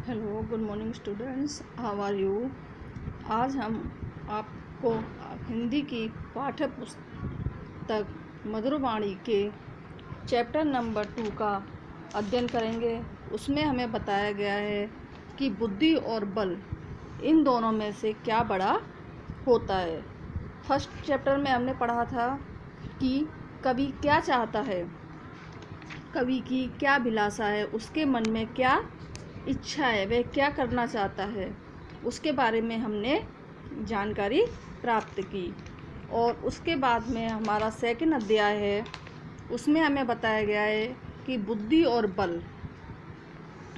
Hello, good morning students, how are you. आज हम आपको हिंदी की पाठ्य पुस्तक मधुरवाणी के चैप्टर नंबर 2 का अध्ययन करेंगे। उसमें हमें बताया गया है कि बुद्धि और बल इन दोनों में से क्या बड़ा होता है। फर्स्ट चैप्टर में हमने पढ़ा था कि कवि क्या चाहता है, कवि की क्या अभिलाषा है, उसके मन में क्या इच्छा है, वह क्या करना चाहता है, उसके बारे में हमने जानकारी प्राप्त की। और उसके बाद में हमारा सेकंड अध्याय है, उसमें हमें बताया गया है कि बुद्धि और बल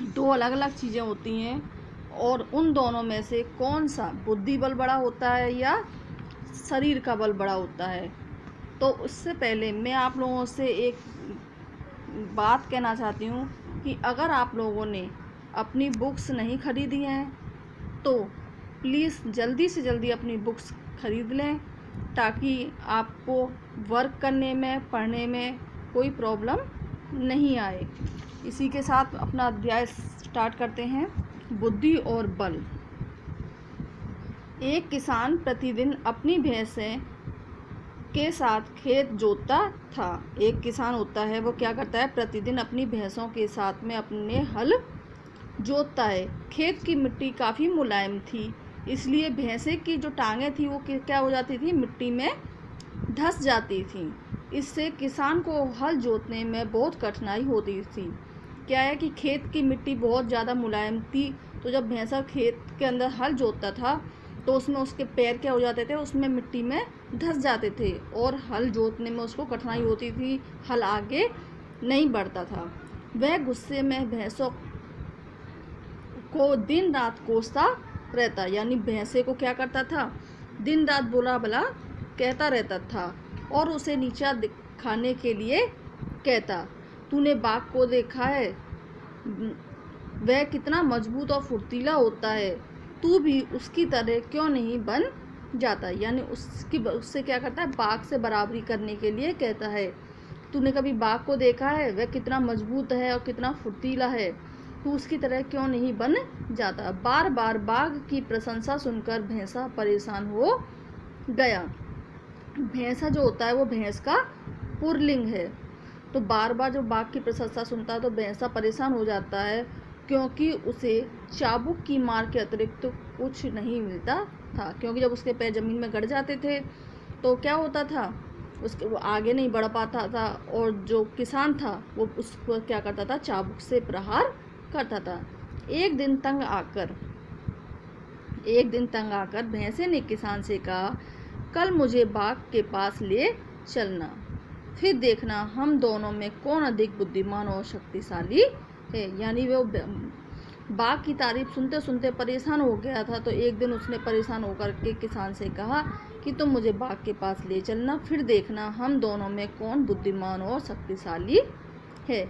दो अलग अलग चीज़ें होती हैं और उन दोनों में से कौन सा बुद्धि बल बड़ा होता है या शरीर का बल बड़ा होता है। तो उससे पहले मैं आप लोगों से एक बात कहना चाहती हूँ कि अगर आप लोगों ने अपनी बुक्स नहीं खरीदी हैं तो प्लीज़ जल्दी से जल्दी अपनी बुक्स खरीद लें ताकि आपको वर्क करने में, पढ़ने में कोई प्रॉब्लम नहीं आए। इसी के साथ अपना अध्याय स्टार्ट करते हैं। बुद्धि और बल। एक किसान प्रतिदिन अपनी भैंसें के साथ खेत जोतता था। एक किसान होता है, वो क्या करता है, प्रतिदिन अपनी भैंसों के साथ में अपने हल जोतता है। खेत की मिट्टी काफ़ी मुलायम थी, इसलिए भैंसे की जो टांगें थी वो क्या हो जाती थी, मिट्टी में धंस जाती थी। इससे किसान को हल जोतने में बहुत कठिनाई होती थी। क्या है कि खेत की मिट्टी बहुत ज़्यादा मुलायम थी, तो जब भैंसा खेत के अंदर हल जोतता था तो उसमें उसके पैर क्या हो जाते थे, उसमें मिट्टी में धंस जाते थे और हल जोतने में उसको कठिनाई होती थी, हल आगे नहीं बढ़ता था। वह गुस्से में भैंसों को दिन रात कोसता रहता, यानी भैंसे को क्या करता था, दिन रात बुरा भला कहता रहता था और उसे नीचा दिखाने के लिए कहता, तूने बाघ को देखा है, वह कितना मजबूत और फुर्तीला होता है, तू भी उसकी तरह क्यों नहीं बन जाता। यानी उससे क्या करता है, बाघ से बराबरी करने के लिए कहता है, तूने कभी बाघ को देखा है, वह कितना मजबूत है और कितना फुर्तीला है, तू उसकी तरह क्यों नहीं बन जाता। बार बार बाघ की प्रशंसा सुनकर भैंसा परेशान हो गया। भैंसा जो होता है वो भैंस का पुरलिंग है, तो बार बार जब बाघ की प्रशंसा सुनता है तो भैंसा परेशान हो जाता है, क्योंकि उसे चाबुक की मार के अतिरिक्त कुछ नहीं मिलता था। क्योंकि जब उसके पैर ज़मीन में गड़ जाते थे तो क्या होता था, उसके वो आगे नहीं बढ़ पाता था और जो किसान था वो उसको क्या करता था, चाबुक से प्रहार करता था। एक दिन तंग आकर भैंसे ने किसान से कहा, कल मुझे बाघ के पास ले चलना, फिर देखना हम दोनों में कौन अधिक बुद्धिमान और शक्तिशाली है। यानी वो बाघ की तारीफ सुनते सुनते परेशान हो गया था, तो एक दिन उसने परेशान होकर के किसान से कहा कि तुम मुझे बाघ के पास ले चलना, फिर देखना हम दोनों में कौन बुद्धिमान और शक्तिशाली है।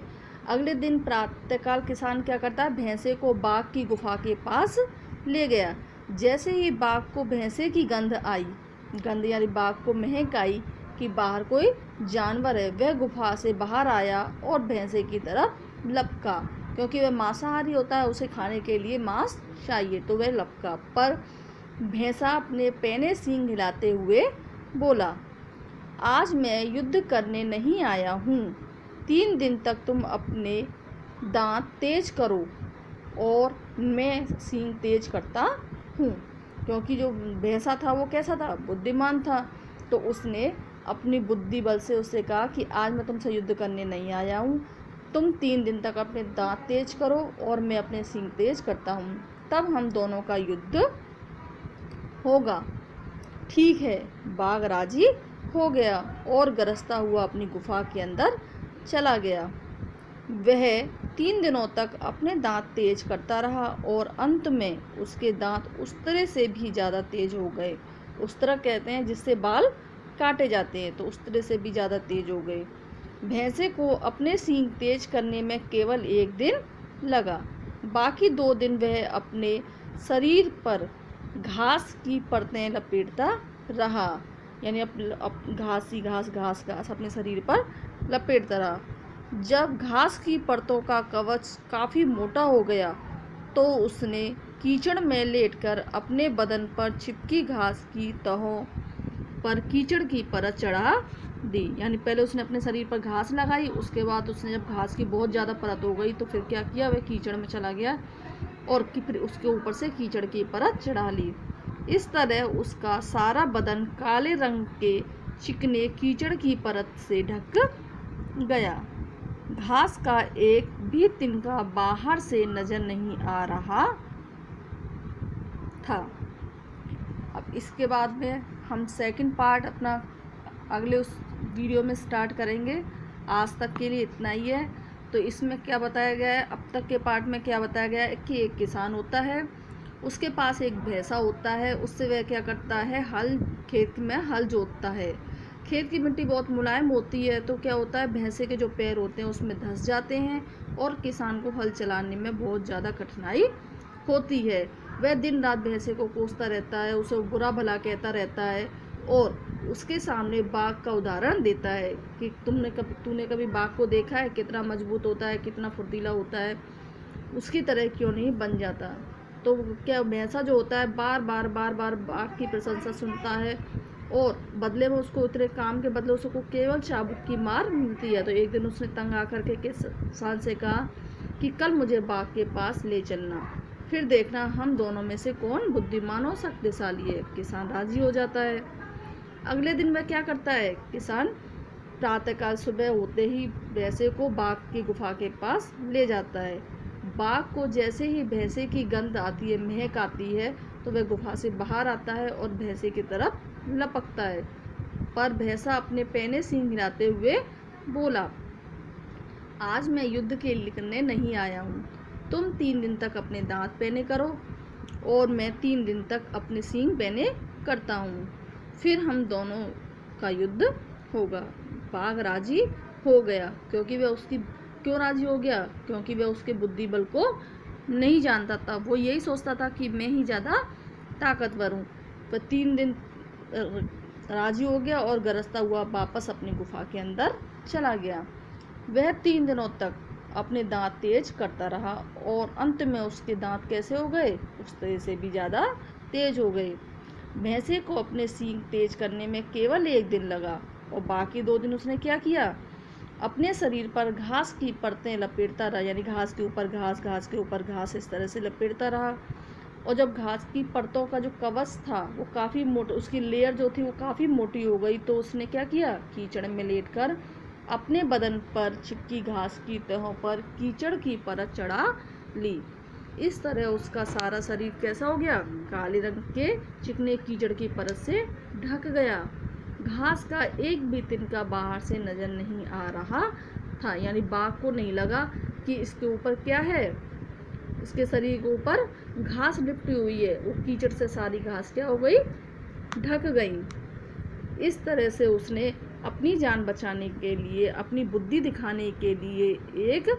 अगले दिन प्रातःकाल किसान क्या करता है, भैंसे को बाघ की गुफा के पास ले गया। जैसे ही बाघ को भैंसे की गंध यानी बाघ को महक आई कि बाहर कोई जानवर है, वह गुफा से बाहर आया और भैंसे की तरफ लपका। क्योंकि वह मांसाहारी होता है, उसे खाने के लिए मांस चाहिए, तो वह लपका। पर भैंसा अपने पैने सींग हिलाते हुए बोला, आज मैं युद्ध करने नहीं आया हूँ, 3 दिन तक तुम अपने दांत तेज करो और मैं सींग तेज करता हूँ। क्योंकि जो भैंसा था वो कैसा था, बुद्धिमान था, तो उसने अपनी बुद्धि बल से उससे कहा कि आज मैं तुमसे युद्ध करने नहीं आया हूँ, तुम 3 दिन तक अपने दांत तेज करो और मैं अपने सींग तेज करता हूँ, तब हम दोनों का युद्ध होगा। ठीक है, बाघ राजी हो गया और गरजता हुआ अपनी गुफा के अंदर चला गया। वह 3 दिनों तक अपने दांत तेज करता रहा और अंत में उसके दांत उस तरह से भी ज़्यादा तेज हो गए, उस तरह कहते हैं जिससे बाल काटे जाते हैं, तो उस तरह से भी ज़्यादा तेज हो गए। भैंसे को अपने सींग तेज करने में केवल 1 दिन लगा, बाकी 2 दिन वह अपने शरीर पर घास की परतें लपेटता रहा। यानी घास अपने शरीर पर लपेटता रहा। जब घास की परतों का कवच काफ़ी मोटा हो गया तो उसने कीचड़ में लेटकर अपने बदन पर चिपकी घास की तहों पर कीचड़ की परत चढ़ा दी। यानी पहले उसने अपने शरीर पर घास लगाई, उसके बाद उसने जब घास की बहुत ज़्यादा परत हो गई तो फिर क्या किया, वह कीचड़ में चला गया और फिर उसके ऊपर से कीचड़ की परत चढ़ा ली। इस तरह उसका सारा बदन काले रंग के चिकने कीचड़ की परत से ढक गया। घास का एक भी तिनका बाहर से नजर नहीं आ रहा था। अब इसके बाद में हम सेकंड पार्ट अपना अगले उस वीडियो में स्टार्ट करेंगे। आज तक के लिए इतना ही है। तो इसमें क्या बताया गया है, अब तक के पार्ट में क्या बताया गया है कि एक किसान होता है, उसके पास एक भैंसा होता है, उससे वह क्या करता है, खेत में हल जोतता है। खेत की मिट्टी बहुत मुलायम होती है तो क्या होता है, भैंसे के जो पैर होते हैं उसमें धंस जाते हैं और किसान को हल चलाने में बहुत ज़्यादा कठिनाई होती है। वह दिन रात भैंसे को कोसता रहता है, उसे बुरा भला कहता रहता है और उसके सामने बाघ का उदाहरण देता है कि तूने कभी बाघ को देखा है, कितना मजबूत होता है, कितना फुर्तीला होता है, उसकी तरह क्यों नहीं बन जाता। तो क्या भैंसा जो होता है बार बार बाघ की प्रशंसा सुनता है और बदले में उसको उतरे काम के बदले उसको केवल चाबुक की मार मिलती है। तो एक दिन उसने तंग आकर के किसान से कहा कि कल मुझे बाघ के पास ले चलना, फिर देखना हम दोनों में से कौन बुद्धिमान और शक्तिशाली है। किसान राजी हो जाता है। अगले दिन वह क्या करता है, किसान प्रातःकाल सुबह होते ही भैंसे को बाघ की गुफा के पास ले जाता है। बाघ को जैसे ही भैंसे की गंध आती है, महक आती है, तो वह गुफा से बाहर आता है और भैंसे की तरफ लपकता है। पर भैंसा अपने पैने सींग हिलाते हुए बोला, आज मैं युद्ध के लिए करने नहीं आया हूँ। तुम 3 दिन तक अपने दांत पैने करो और मैं 3 दिन तक अपने सींग पैने करता हूँ, फिर हम दोनों का युद्ध होगा। बाघ राजी हो गया क्यों राजी हो गया, क्योंकि वह उसके बुद्धि बल को नहीं जानता था। वो यही सोचता था कि मैं ही ज़्यादा ताकतवर हूँ। पर 3 दिन राजी हो गया और गरजता हुआ वापस अपनी गुफा के अंदर चला गया। वह 3 दिनों तक अपने दांत तेज करता रहा और अंत में उसके दांत कैसे हो गए, उस तरह से भी ज़्यादा तेज हो गए। भैंसे को अपने सींग तेज करने में केवल 1 दिन लगा और बाकी 2 दिन उसने क्या किया, अपने शरीर पर घास की परतें लपेटता रहा। यानी घास के ऊपर घास, घास के ऊपर घास, इस तरह से लपेटता रहा। और जब घास की परतों का जो कवच था वो काफ़ी मोटा, उसकी लेयर जो थी वो काफ़ी मोटी हो गई, तो उसने क्या किया, कीचड़ में लेटकर अपने बदन पर चिपकी घास की तहों पर कीचड़ की परत चढ़ा ली। इस तरह उसका सारा शरीर कैसा हो गया, काले रंग के चिकने कीचड़ की परत से ढक गया। घास का एक भी तिनका बाहर से नजर नहीं आ रहा था। यानी बाघ को नहीं लगा कि इसके ऊपर क्या है, इसके शरीर के ऊपर घास लिपटी हुई है, वो कीचड़ से सारी घास क्या हो गई, ढक गई। इस तरह से उसने अपनी जान बचाने के लिए, अपनी बुद्धि दिखाने के लिए एक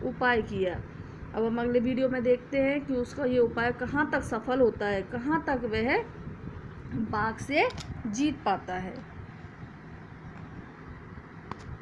उपाय किया। अब हम अगले वीडियो में देखते हैं कि उसका ये उपाय कहाँ तक सफल होता है, कहाँ तक वह बाघ से जीत पाता है।